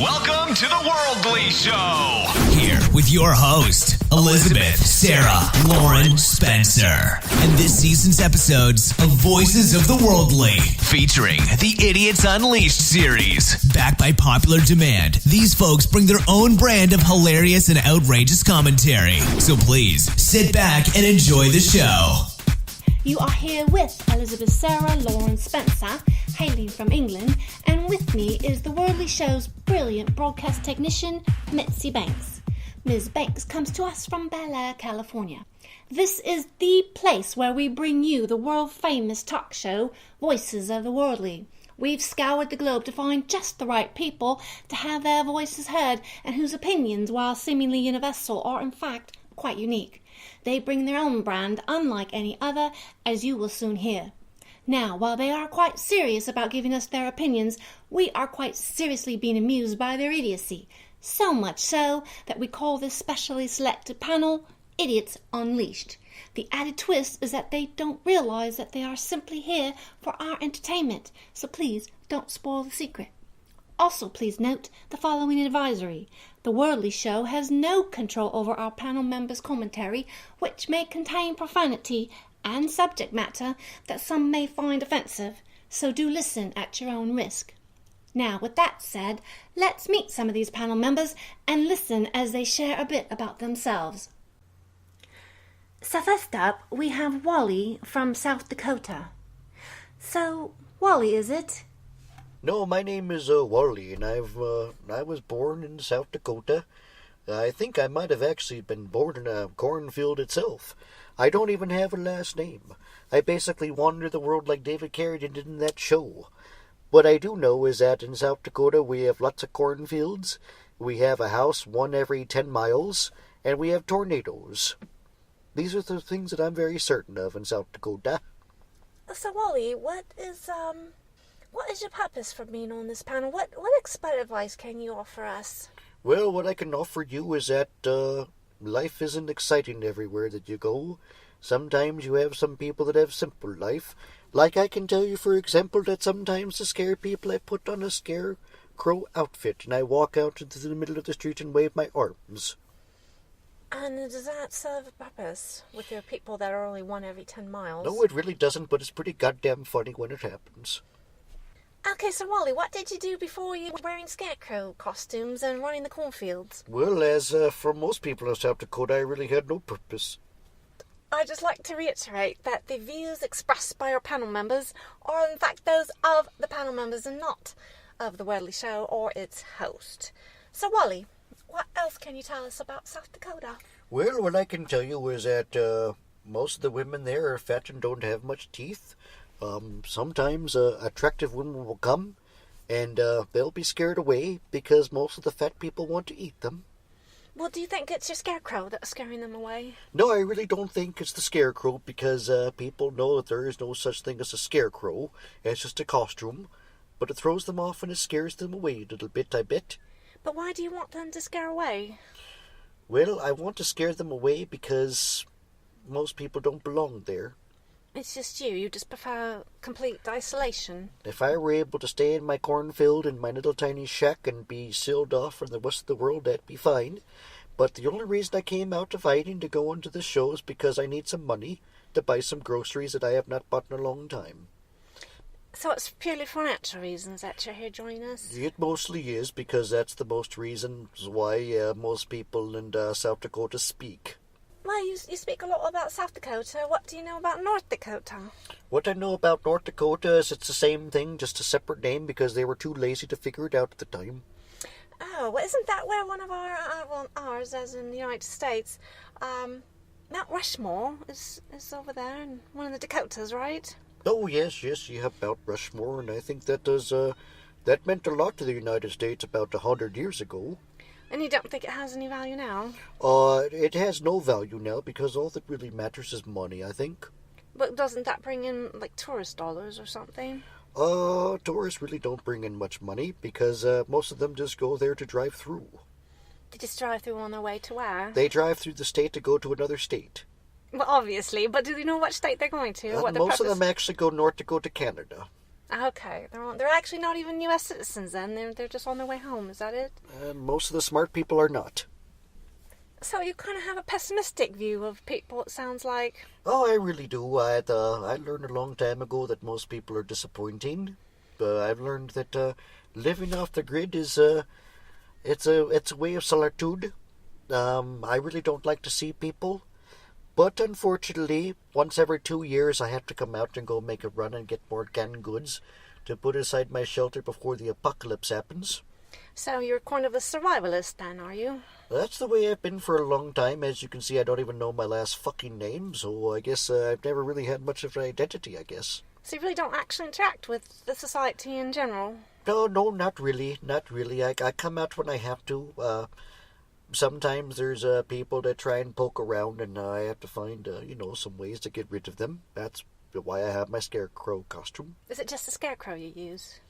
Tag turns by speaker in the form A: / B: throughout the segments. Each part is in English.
A: Welcome to the Worldly Show.
B: Here with your host, Elizabeth, Sarah, Lauren, Spencer. And this season's episodes of Voices of the Worldly, featuring the Idiots Unleashed series. Backed by popular demand, these folks bring their own brand of hilarious and outrageous commentary. So please, sit back and enjoy the show.
C: You are here with Elizabeth, Sarah, Lauren, Spencer, hailing from England, and with me is the Worldly Show's brilliant broadcast technician, Mitzi Banks. Ms. Banks comes to us from Bel Air, California. This is the place where we bring you the world-famous talk show, Voices of the Worldly. We've scoured the globe to find just the right people to have their voices heard and whose opinions, while seemingly universal, are in fact quite unique. They bring their own brand, unlike any other, as you will soon hear. Now, while they are quite serious about giving us their opinions, we are quite seriously being amused by their idiocy. So much so that we call this specially selected panel Idiots Unleashed. The added twist is that they don't realize that they are simply here for our entertainment, so please don't spoil the secret. Also, please note the following advisory. The Worldly Show has no control over our panel members' commentary, which may contain profanity and subject matter that some may find offensive, so do listen at your own risk. Now, with that said, let's meet some of these panel members and listen as they share a bit about themselves. So first up, we have Wally from South Dakota. So, Wally, is it?
D: No, my name is Wally, and I was born in South Dakota. I think I might have actually been born in a cornfield itself. I don't even have a last name. I basically wander the world like David Carradine did in that show. What I do know is that in South Dakota we have lots of cornfields, we have a house one every 10 miles, and we have tornadoes. These are the things that I'm very certain of in South Dakota.
E: So, Wally, what is your purpose for being on this panel? What expert advice can you offer us?
D: Well, what I can offer you is that life isn't exciting everywhere that you go. Sometimes you have some people that have simple life. Like I can tell you, for example, that sometimes to scare people I put on a scarecrow outfit and I walk out into the middle of the street and wave my arms.
E: And does that serve a purpose with your people that are only one every 10 miles?
D: No, it really doesn't, but it's pretty goddamn funny when it happens.
E: Okay, so Wally, what did you do before you were wearing scarecrow costumes and running the cornfields?
D: Well, as for most people in South Dakota, I really had no purpose.
E: I'd just like to reiterate that the views expressed by our panel members are in fact those of the panel members and not of the Worldly Show or its host. So Wally, what else can you tell us about South Dakota?
D: Well, what I can tell you is that most of the women there are fat and don't have much teeth. Sometimes attractive women will come and they'll be scared away because most of the fat people want to eat them.
E: Well, do you think it's your scarecrow that's scaring them away?
D: No, I really don't think it's the scarecrow because people know that there is no such thing as a scarecrow. It's just a costume. But it throws them off and it scares them away a little bit, I bet.
E: But why do you want them to scare away?
D: Well, I want to scare them away because most people don't belong there.
E: It's just you. You just prefer complete isolation.
D: If I were able to stay in my cornfield in my little tiny shack and be sealed off from the rest of the world, that'd be fine. But the only reason I came out of hiding to go into this show is because I need some money to buy some groceries that I have not bought in a long time.
E: So it's purely financial reasons that you're here joining us?
D: It mostly is, because that's the most reasons why most people in South Dakota speak.
E: Well, you speak a lot about South Dakota. What do you know about North Dakota?
D: What I know about North Dakota is it's the same thing, just a separate name because they were too lazy to figure it out at the time.
E: Oh, well, isn't that where one of ours, as in the United States, Mount Rushmore is over there in one of the Dakotas, right?
D: Oh, yes, you have Mount Rushmore, and I think that that meant a lot to the United States about 100 years ago.
E: And you don't think it has any value now?
D: It has no value now because all that really matters is money, I think.
E: But doesn't that bring in, like, tourist dollars or something?
D: Tourists really don't bring in much money because most of them just go there to drive through.
E: They just drive through on their way to where?
D: They drive through the state to go to another state.
E: Well, obviously, but do they know what state they're going to? What
D: most of them actually go north to go to Canada.
E: Okay, they're actually not even U.S. citizens then. They're just on their way home. Is that it?
D: And most of the smart people are not.
E: So you kind of have a pessimistic view of people, it sounds like.
D: Oh, I really do. I learned a long time ago that most people are disappointing. I've learned that living off the grid is it's a way of solitude. I really don't like to see people, but unfortunately, once every 2 years, I have to come out and go make a run and get more canned goods to put aside my shelter before the apocalypse happens.
E: So you're kind of a survivalist then, are you?
D: That's the way I've been for a long time. As you can see, I don't even know my last fucking name, so I guess I've never really had much of an identity, I guess.
E: So you really don't actually interact with the society in general?
D: No, not really. I come out when I have to. Sometimes there's people that try and poke around, and I have to find, some ways to get rid of them. That's why I have my scarecrow costume.
E: Is it just a scarecrow you use?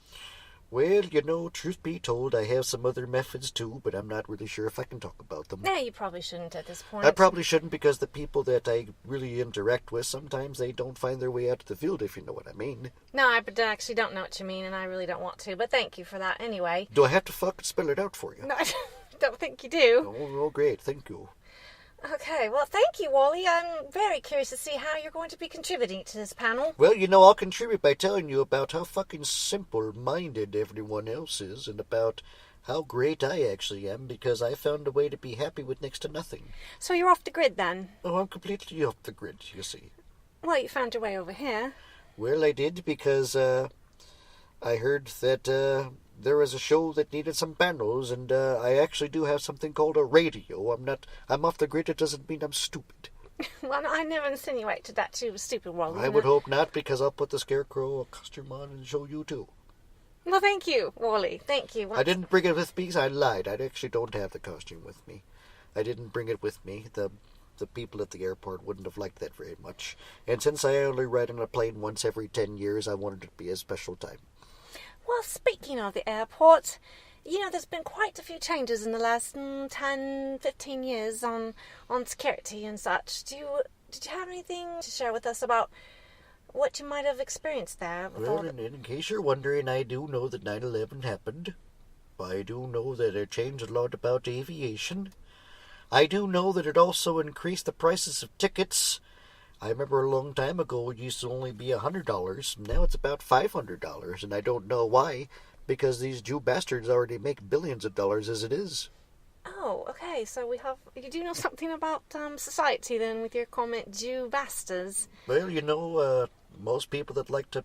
D: Well, truth be told, I have some other methods too, but I'm not really sure if I can talk about them.
E: No, you probably shouldn't at this point.
D: I probably shouldn't, because the people that I really interact with, sometimes they don't find their way out of the field, if you know what I mean.
E: No, I actually don't know what you mean, and I really don't want to, but thank you for that anyway.
D: Do I have to fucking spell it out for you?
E: No, I don't think you do.
D: Oh, great, thank you.
E: Okay, well, thank you, Wally. I'm very curious to see how you're going to be contributing to this panel.
D: Well, I'll contribute by telling you about how fucking simple-minded everyone else is, and about how great I actually am, because I found a way to be happy with next to nothing.
E: So you're off the grid then?
D: Oh, I'm completely off the grid, you see.
E: Well, you found your way over here.
D: Well, I did, because I heard that there was a show that needed some panels, and I actually do have something called a radio. I'm off the grid. It doesn't mean I'm stupid.
E: Well, I never insinuated that you were stupid, Wally.
D: I would hope not, because I'll put the scarecrow costume on and show you too.
E: Well, thank you, Wally. Thank you.
D: I didn't bring it with me because I lied. I actually don't have the costume with me. I didn't bring it with me. The people at the airport wouldn't have liked that very much. And since I only ride on a plane once every 10 years, I wanted it to be a special time.
E: Well, speaking of the airport, there's been quite a few changes in the last 10, 15 years on security and such. Did you have anything to share with us about what you might have experienced there?
D: Well, in case you're wondering, I do know that 9/11 happened. I do know that it changed a lot about aviation. I do know that it also increased the prices of tickets. I remember a long time ago it used to only be $100. Now it's about $500, and I don't know why, because these Jew bastards already make billions of dollars as it is.
E: Oh, okay, so you do know something about society then with your comment, Jew bastards.
D: Well, most people that like to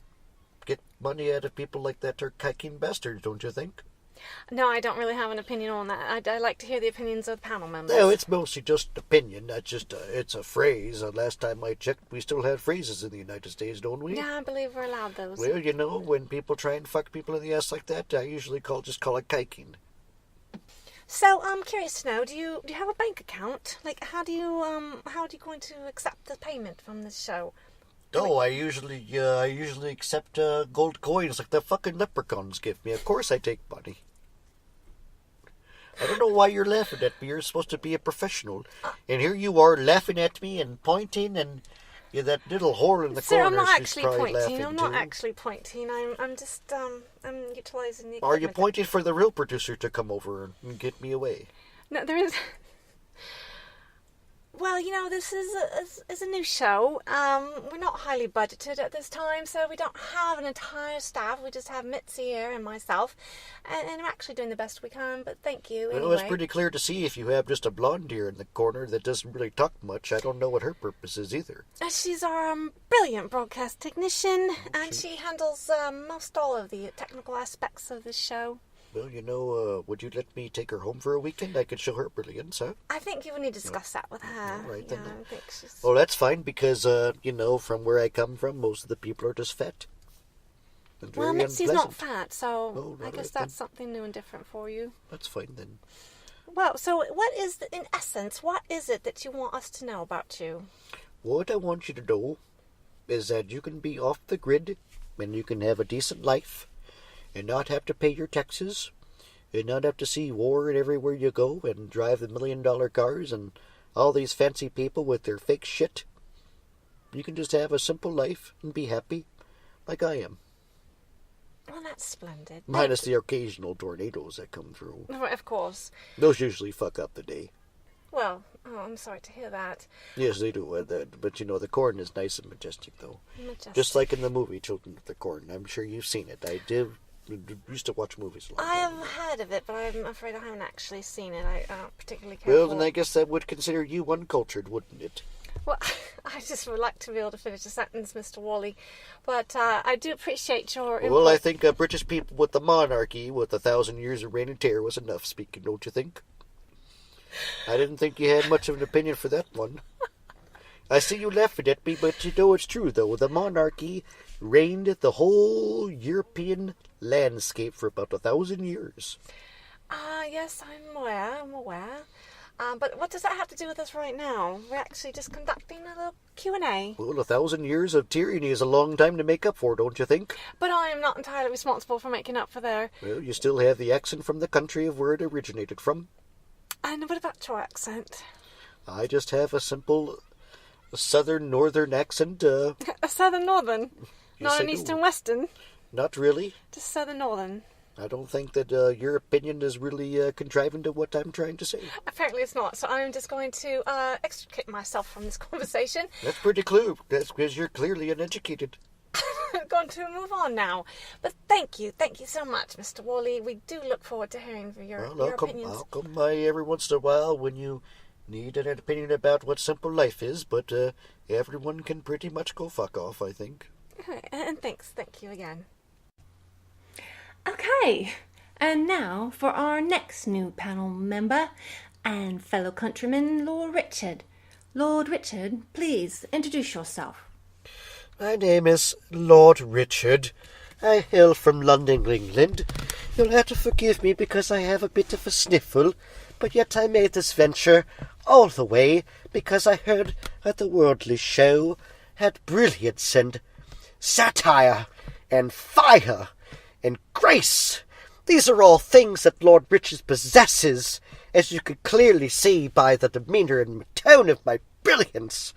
D: get money out of people like that are kiking bastards, don't you think?
E: No, I don't really have an opinion on that. I like to hear the opinions of the panel members.
D: No, it's mostly just opinion, not just, it's a phrase. Last time I checked, we still have phrases in the United States, don't we?
E: Yeah, I believe we're allowed those.
D: Well, when people try and fuck people in the ass like that, I usually call it kiking.
E: So, I'm curious to know, do you have a bank account? Like, how are you going to accept the payment from this show?
D: Oh, I usually accept gold coins like the fucking leprechauns give me. Of course I take money. I don't know why you're laughing at me. You're supposed to be a professional. And here you are laughing at me and pointing, and that little whore in the
E: Sir,
D: corner,
E: I'm not
D: she's
E: actually
D: probably
E: pointing. I'm not
D: too.
E: actually pointing. I'm just I'm utilising the
D: Are you
E: equipment.
D: pointing for the real producer to come over and get me away?
E: No, there is. Well, this is a new show. We're not highly budgeted at this time, so we don't have an entire staff. We just have Mitzi here and myself, and we're actually doing the best we can, but thank you anyway.
D: Well, it's pretty clear to see if you have just a blonde here in the corner that doesn't really talk much. I don't know what her purpose is either.
E: She's our brilliant broadcast technician, and she handles most all of the technical aspects of this show.
D: Well, would you let me take her home for a weekend? I could show her brilliance, huh?
E: I think you would need to discuss that with her.
D: All right,
E: yeah,
D: then.
E: I think she's...
D: Oh, that's fine, because, from where I come from, most of the people are just fat. And
E: Well,
D: very
E: Mitzi's not
D: unpleasant.
E: fat, so
D: Oh,
E: I
D: all
E: guess
D: right,
E: that's something new and different for you.
D: That's fine, then.
E: Well, so in essence, what is it that you want us to know about you?
D: What I want you to know is that you can be off the grid, and you can have a decent life, and not have to pay your taxes, and not have to see war everywhere you go, and drive the $1 million cars, and all these fancy people with their fake shit. You can just have a simple life and be happy, like I am.
E: Well, that's splendid.
D: Minus the occasional tornadoes that come through.
E: Right, of course.
D: Those usually fuck up the day.
E: Well, I'm sorry to hear that.
D: Yes, they do. But, the corn is nice and majestic, though.
E: Majestic.
D: Just like in the movie Children of the Corn. I'm sure you've seen it. I used to watch movies a lot.
E: I have heard of it, but I'm afraid I haven't actually seen it. I don't particularly care
D: Well,
E: for
D: then I guess that would consider you uncultured, wouldn't it?
E: Well, I just would like to be able to finish a sentence, Mr. Wally. But I do appreciate your input.
D: Well, I think British people with the monarchy, with 1,000 years of reign and terror, was enough speaking, don't you think? I didn't think you had much of an opinion for that one. I see you laughing at me, but it's true, though. The monarchy reigned the whole European landscape for about 1,000 years.
E: Yes, I'm aware. But what does that have to do with us right now? We're actually just conducting a little Q&A.
D: Well, 1,000 years of tyranny is a long time to make up for, don't you think?
E: But I am not entirely responsible for making up for there.
D: Well, you still have the accent from the country of where it originated from.
E: And what about your accent?
D: I just have a simple southern northern accent.
E: A southern northern?
D: Yes,
E: Not
D: I
E: an
D: do.
E: eastern western?
D: Not really.
E: Just southern northern.
D: I don't think that your opinion is really contriving to what I'm trying to say.
E: Apparently it's not, so I'm just going to extricate myself from this conversation.
D: That's pretty clear. That's because you're clearly uneducated.
E: Going to move on now. But thank you so much, Mr. Wally. We do look forward to hearing your opinions.
D: I'll come by every once in a while when you need an opinion about what simple life is, but everyone can pretty much go fuck off, I think.
E: And thank you again.
C: Okay, and now for our next new panel member and fellow countryman, Lord Richard. Lord Richard, please introduce yourself.
D: My name is Lord Richard. I hail from London, England. You'll have to forgive me because I have a bit of a sniffle, but yet I made this venture all the way because I heard that the Worldly Show had brilliance and satire and fire and grace. These are all things that Lord Richard possesses, as you could clearly see by the demeanour and tone of my brilliance.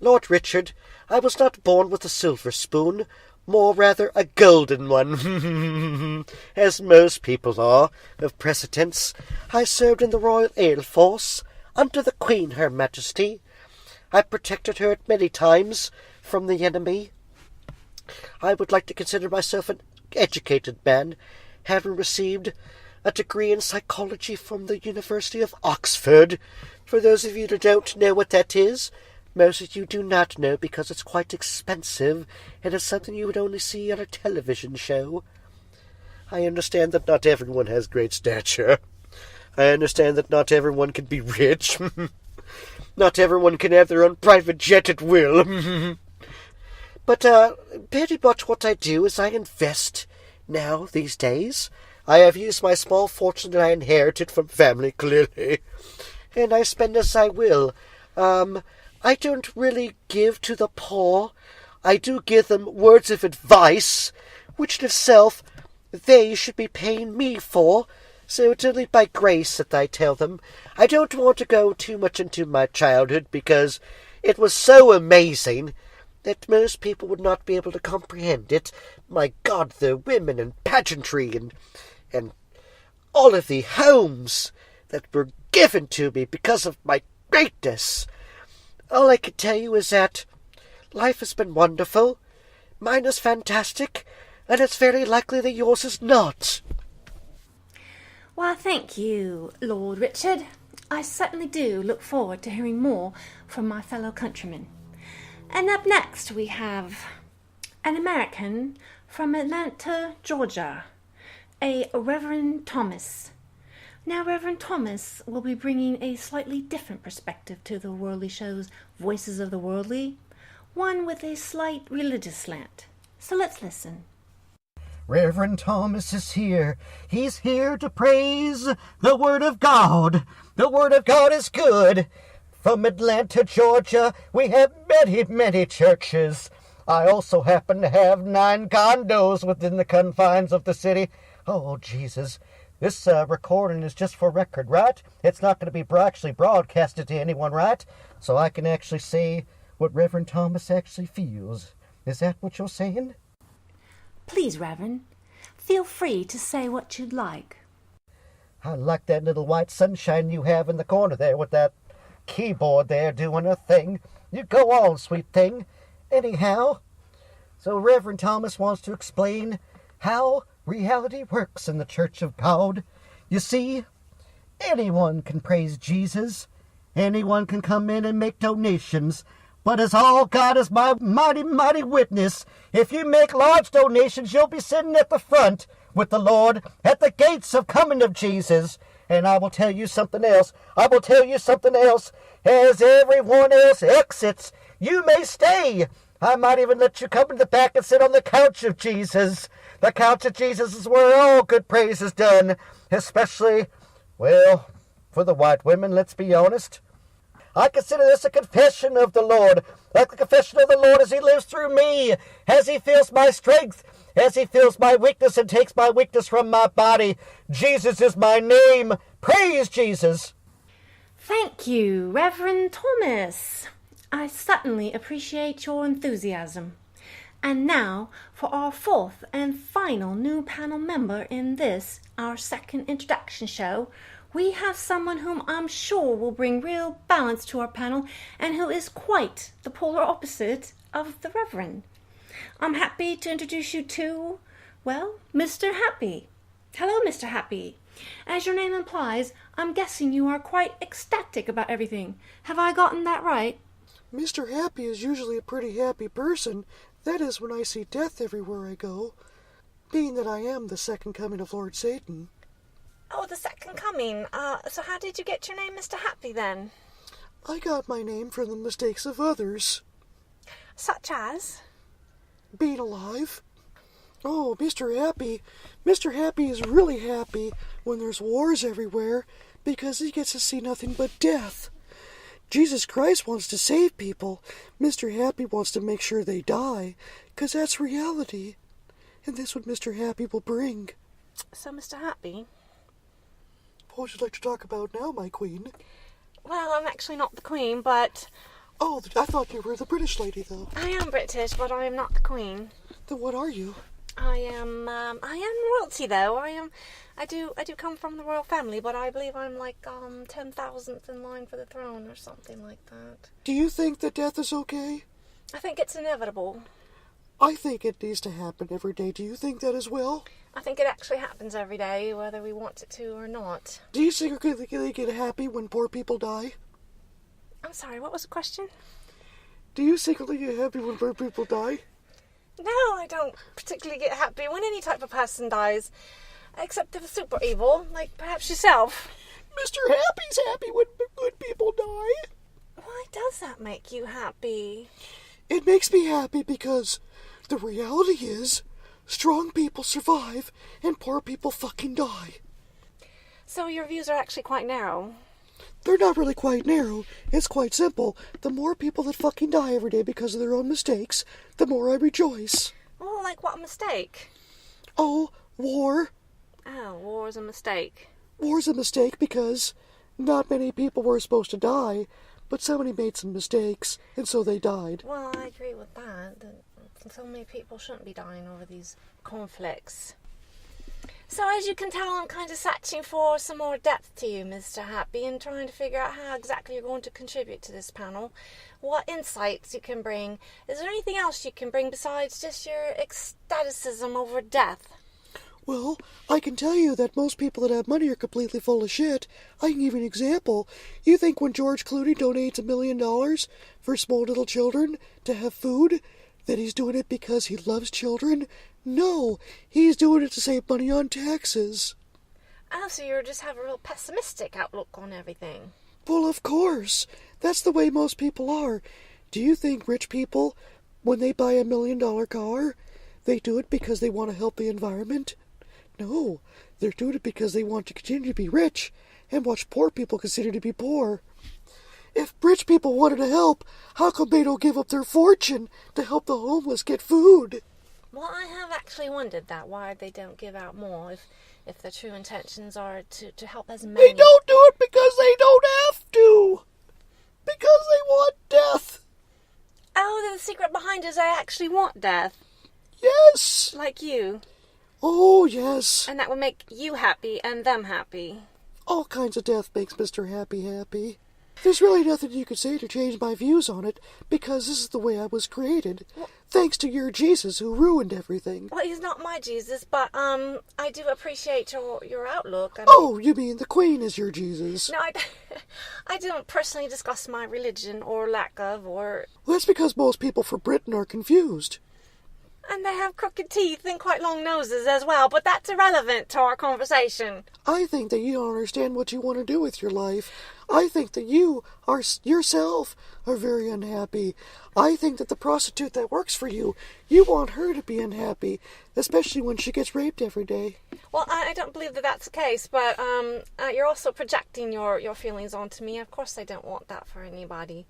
D: Lord Richard, I was not born with a silver spoon, more rather a golden one, as most people are of precedence. I served in the Royal Air Force, under the Queen, Her Majesty. I protected her at many times from the enemy. I would like to consider myself an educated man, having received a degree in psychology from the University of Oxford. For those of you that don't know what that is, most of you do not know because it's quite expensive and it's something you would only see on a television show. I understand that not everyone has great stature. I understand that not everyone can be rich. Not everyone can have their own private jet at will. But pretty much what I do is I invest now these days. I have used my small fortune that I inherited from family, clearly, and I spend as I will. I don't really give to the poor. I do give them words of advice, which in itself they should be paying me for, so it's only by grace that I tell them. I don't want to go too much into my childhood, because it was so amazing that most people would not be able to comprehend it. My God, the women and pageantry and all of the homes that were given to me because of my greatness. All I can tell you is that life has been wonderful. Mine is fantastic, and it's very likely that yours is not.
C: Well, thank you, Lord Richard. I certainly do look forward to hearing more from my fellow countrymen. And up next we have an American from Atlanta, Georgia, a Reverend Thomas. Now, Reverend Thomas will be bringing a slightly different perspective to the Worldly Show's Voices of the Worldly, one with a slight religious slant. So let's listen.
D: Reverend Thomas is here. He's here to praise the Word of God. The Word of God is good. From Atlanta, Georgia, we have many, many churches. I also happen to have 9 condos within the confines of the city. Oh, Jesus. This recording is just for record, right? It's not going to be actually broadcasted to anyone, right? So I can actually say what Reverend Thomas actually feels. Is that what you're saying?
C: Please, Reverend, feel free to say what you'd like.
D: I like that little white sunshine you have in the corner there with that keyboard there doing a thing. You go on, sweet thing. Anyhow, so Reverend Thomas wants to explain how reality works in the Church of God. You see, anyone can praise Jesus. Anyone can come in and make donations. But as all God is my mighty, mighty witness, if you make large donations, you'll be sitting at the front with the Lord at the gates of coming of Jesus. And I will tell you something else. As everyone else exits, you may stay. I might even let you come in the back and sit on the couch of Jesus. The couch of Jesus is where all good praise is done. Especially, well, for the white women, let's be honest. I consider this a confession of the Lord. Like the confession of the Lord as he lives through me. As he feels my strength. As he feels my weakness and takes my weakness from my body. Jesus is my name. Praise Jesus.
C: Thank you, Reverend Thomas. I certainly appreciate your enthusiasm. And now for our fourth and final new panel member in this, our second introduction show. We have someone whom I'm sure will bring real balance to our panel and who is quite the polar opposite of the Reverend. I'm happy to introduce you to, well, Mr. Happy. Hello, Mr. Happy. As your name implies, I'm guessing you are quite ecstatic about everything. Have I gotten that right?
F: Mr. Happy is usually a pretty happy person. That is when I see death everywhere I go. Being that I am the second coming of Lord Satan.
E: Oh, the second coming. So how did you get your name, Mr. Happy, then?
F: I got my name from the mistakes of others.
E: Such as?
F: Being alive. Oh, Mr. Happy. Mr. Happy is really happy when there's wars everywhere because he gets to see nothing but death. Jesus Christ wants to save people. Mr. Happy wants to make sure they die, 'cause that's reality. And that's what Mr. Happy will bring.
E: So, Mr. Happy?
F: What would you like to talk about now, my queen?
E: Well, I'm actually not the queen, but...
F: Oh, I thought you were the British lady, though.
E: I am British, but I am not the queen.
F: Then what are you?
E: I am royalty, though. I do come from the royal family, but I believe I'm like 10,000th in line for the throne or something like that.
F: Do you think that death is okay?
E: I think it's inevitable.
F: I think it needs to happen every day. Do you think that as well?
E: I think it actually happens every day, whether we want it to or not.
F: Do you secretly get happy when poor people die?
E: I'm sorry, what was the question?
F: Do you secretly get happy when poor people die?
E: No, I don't particularly get happy when any type of person dies. Except if it's super evil, like perhaps yourself.
F: Mr. Happy's happy when good people die.
E: Why does that make you happy?
F: It makes me happy because the reality is strong people survive and poor people fucking die.
E: So your views are actually quite narrow.
F: They're not really quite narrow. It's quite simple. The more people that fucking die every day because of their own mistakes, the more I rejoice.
E: Well, like what mistake?
F: Oh, war.
E: Oh, war's a mistake.
F: War's a mistake because not many people were supposed to die, but somebody made some mistakes, and so they died.
E: Well, I agree with that. So many people shouldn't be dying over these conflicts. So as you can tell, I'm kind of searching for some more depth to you, Mr. Happy, and trying to figure out how exactly you're going to contribute to this panel. What insights you can bring. Is there anything else you can bring besides just your ecstaticism over death?
F: Well, I can tell you that most people that have money are completely full of shit. I can give you an example. You think when George Clooney donates $1 million for small little children to have food, that he's doing it because he loves children? No, he's doing it to save money on taxes.
E: Oh, so you just have a real pessimistic outlook on everything.
F: Well, of course. That's the way most people are. Do you think rich people, when they buy $1 million car, they do it because they want to help the environment? No, they're doing it because they want to continue to be rich and watch poor people continue to be poor. If rich people wanted to help, how come they don't give up their fortune to help the homeless get food?
E: Well, I have actually wondered that, why they don't give out more if their true intentions are to help as many.
F: They don't do it because they don't have to. Because they want death.
E: Oh, the secret behind it is I actually want death.
F: Yes.
E: Like you.
F: Oh, yes.
E: And that would make you happy and them happy.
F: All kinds of death makes Mr. Happy happy. There's really nothing you could say to change my views on it, because this is the way I was created. Thanks to your Jesus who ruined everything.
E: Well, he's not my Jesus, but, I do appreciate your outlook. I mean,
F: Oh, you mean the Queen is your Jesus?
E: No, I don't personally discuss my religion or lack of, or...
F: Well, that's because most people from Britain are confused.
E: And they have crooked teeth and quite long noses as well, but that's irrelevant to our conversation.
F: I think that you don't understand what you want to do with your life. I think that you are yourself are very unhappy. I think that the prostitute that works for you, you want her to be unhappy, especially when she gets raped every day.
E: Well, I don't believe that that's the case, but you're also projecting your feelings onto me. Of course I don't want that for anybody.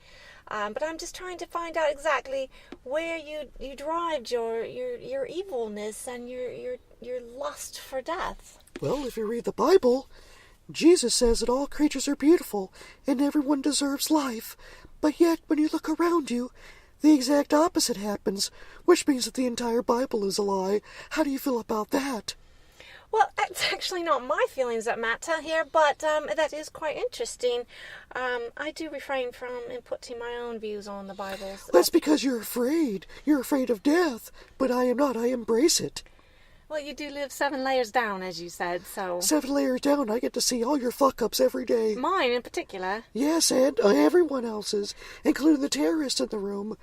E: But I'm just trying to find out exactly where you derived your evilness and your lust for death.
F: Well, if you read the Bible, Jesus says that all creatures are beautiful and everyone deserves life. But yet, when you look around you, the exact opposite happens, which means that the entire Bible is a lie. How do you feel about that?
E: Well, it's actually not my feelings that matter here, but that is quite interesting. I do refrain from inputting my own views on the Bible.
F: That's because you're afraid. You're afraid of death. But I am not. I embrace it.
E: Well, you do live 7 layers down, as you said, so...
F: 7 layers down, I get to see all your fuck-ups every day.
E: Mine in particular.
F: Yes, and everyone else's, including the terrorist in the room.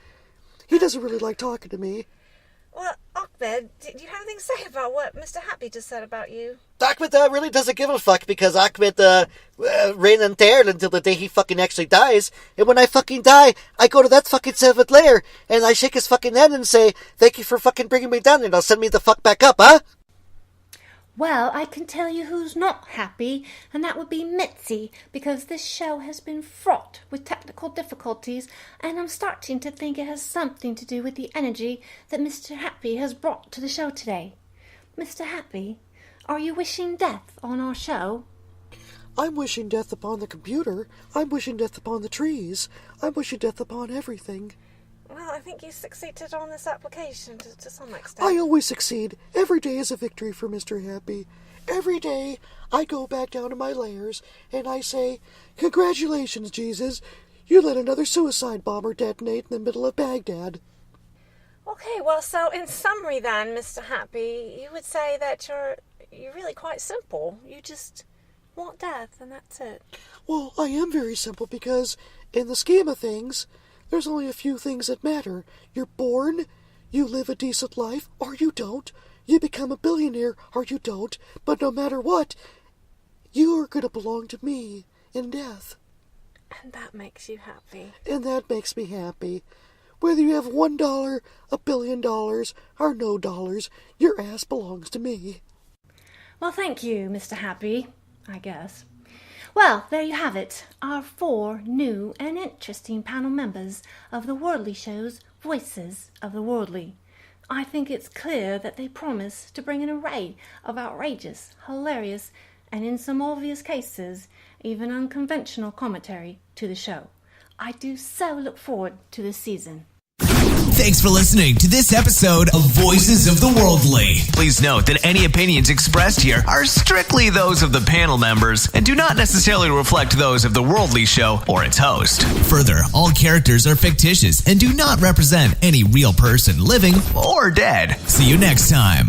F: He doesn't really like talking to me.
E: Well, Ahmed, do you have anything to say about what Mr. Happy just said about you?
D: Ahmed really doesn't give a fuck because Ahmed reign and tear until the day he fucking actually dies. And when I fucking die, I go to that fucking 7th layer and I shake his fucking hand and say, thank you for fucking bringing me down and I'll send me the fuck back up, huh?
C: Well, I can tell you who's not happy, and that would be Mitzi, because this show has been fraught with technical difficulties, and I'm starting to think it has something to do with the energy that Mr. Happy has brought to the show today. Mr. Happy, are you wishing death on our show?
F: I'm wishing death upon the computer. I'm wishing death upon the trees. I'm wishing death upon everything.
E: Well, I think you succeeded on this application to some extent.
F: I always succeed. Every day is a victory for Mr. Happy. Every day I go back down to my layers and I say, congratulations, Jesus. You let another suicide bomber detonate in the middle of Baghdad.
E: Okay, well, so in summary then, Mr. Happy, you would say that you're really quite simple. You just want death and that's it.
F: Well, I am very simple because in the scheme of things, there's only a few things that matter. You're born, you live a decent life, or you don't. You become a billionaire, or you don't. But no matter what, you are going to belong to me in death.
E: And that makes you happy.
F: And that makes me happy. Whether you have $1, $1 billion, or no dollars, your ass belongs to me.
C: Well, thank you, Mr. Happy, I guess. Well, there you have it, our 4 new and interesting panel members of the Worldly Show's Voices of the Worldly. I think it's clear that they promise to bring an array of outrageous, hilarious, and in some obvious cases, even unconventional commentary to the show. I do so look forward to this season.
B: Thanks for listening to this episode of Voices of the Worldly. Please note that any opinions expressed here are strictly those of the panel members and do not necessarily reflect those of the Worldly Show or its host. Further, all characters are fictitious and do not represent any real person living or dead. See you next time.